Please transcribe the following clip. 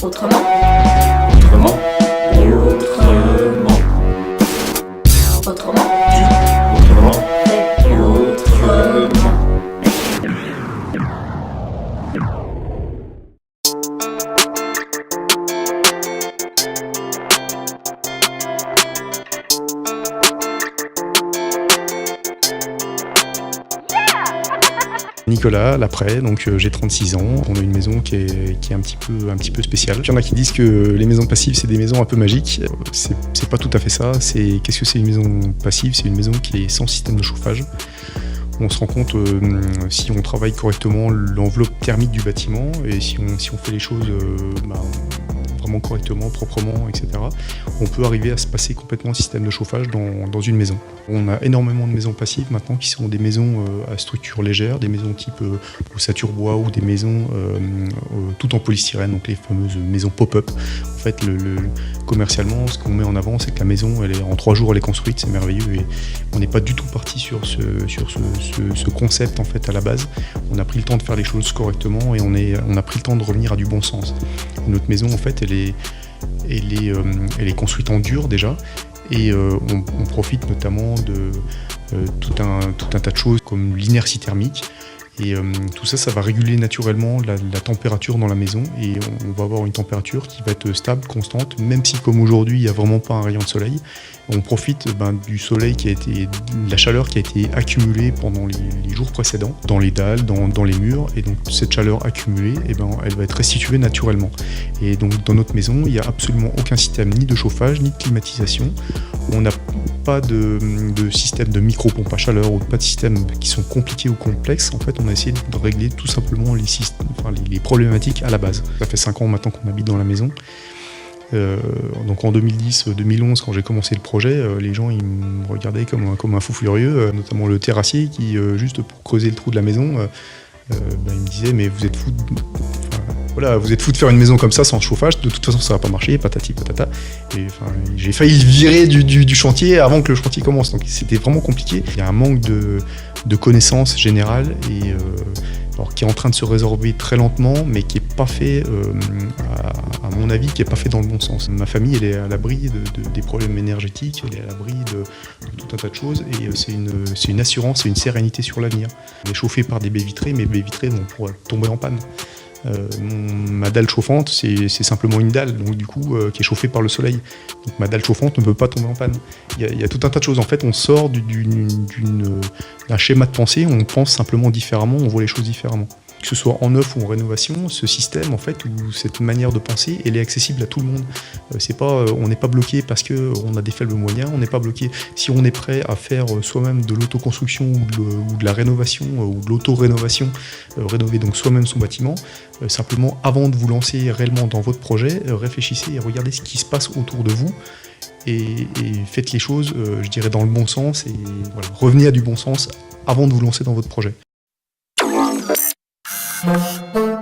Autrement. Autrement. Autrement. Autrement. Autrement. Autrement. Nicolas Laprès, donc j'ai 36 ans. On a une maison qui est un petit peu spéciale. Il y en a qui disent que les maisons passives, c'est des maisons un peu magiques. C'est pas tout à fait ça. Qu'est-ce que c'est une maison passive? C'est une maison qui est sans système de chauffage. On se rend compte, si on travaille correctement l'enveloppe thermique du bâtiment et si on fait les choses vraiment correctement, proprement, etc., on peut arriver à se passer complètement au système de chauffage dans une maison. On a énormément de maisons passives maintenant qui sont des maisons à structure légère, des maisons type ossature bois ou des maisons tout en polystyrène, donc les fameuses maisons pop-up. En fait, commercialement, ce qu'on met en avant, c'est que la maison, en 3 jours, elle est construite, c'est merveilleux, et on n'est pas du tout parti sur ce concept en fait à la base. On a pris le temps de faire les choses correctement et on a pris le temps de revenir à du bon sens. Et notre maison, en fait, elle est construite en dur déjà, et on profite notamment de tout un tas de choses comme l'inertie thermique. Et tout ça, ça va réguler naturellement la température dans la maison, et on va avoir une température qui va être stable, constante, même si comme aujourd'hui il n'y a vraiment pas un rayon de soleil. On profite du soleil de la chaleur qui a été accumulée pendant les jours précédents, dans les dalles, dans les murs, et donc cette chaleur accumulée, elle va être restituée naturellement. Et donc dans notre maison, il n'y a absolument aucun système ni de chauffage, ni de climatisation. On n'a pas de système de micro-pompe à chaleur ou pas de systèmes qui sont compliqués ou complexes. En fait, on a essayé de régler tout simplement les problématiques à la base. Ça fait 5 ans maintenant qu'on habite dans la maison. Donc en 2010-2011, quand j'ai commencé le projet, les gens ils me regardaient comme un fou furieux, notamment le terrassier qui, juste pour creuser le trou de la maison, il me disait mais vous êtes fou de faire une maison comme ça sans chauffage, de toute façon ça va pas marcher, patati patata. Et j'ai failli le virer du chantier avant que le chantier commence, donc c'était vraiment compliqué. Il y a un manque de connaissances générales et qui est en train de se résorber très lentement, mais qui n'est pas fait, à mon avis, qui n'est pas fait dans le bon sens. Ma famille, elle est à l'abri des problèmes énergétiques, elle est à l'abri de tout un tas de choses, et c'est une assurance, c'est une sérénité sur l'avenir. On est chauffé par des baies vitrées, mais baies vitrées vont pouvoir tomber en panne. Ma dalle chauffante, c'est simplement une dalle, donc du coup, qui est chauffée par le soleil. Donc ma dalle chauffante ne peut pas tomber en panne. Il y a tout un tas de choses. En fait, on sort d'un schéma de pensée, on pense simplement différemment, on voit les choses différemment. Que ce soit en neuf ou en rénovation, ce système, en fait, ou cette manière de penser, elle est accessible à tout le monde. On n'est pas bloqué parce qu'on a des faibles moyens, on n'est pas bloqué si on est prêt à faire soi-même de l'autoconstruction ou de la rénovation ou de l'auto-rénovation, rénover donc soi-même son bâtiment. Simplement, avant de vous lancer réellement dans votre projet, réfléchissez et regardez ce qui se passe autour de vous. Et faites les choses, je dirais, dans le bon sens, et voilà, revenez à du bon sens avant de vous lancer dans votre projet. Autrement.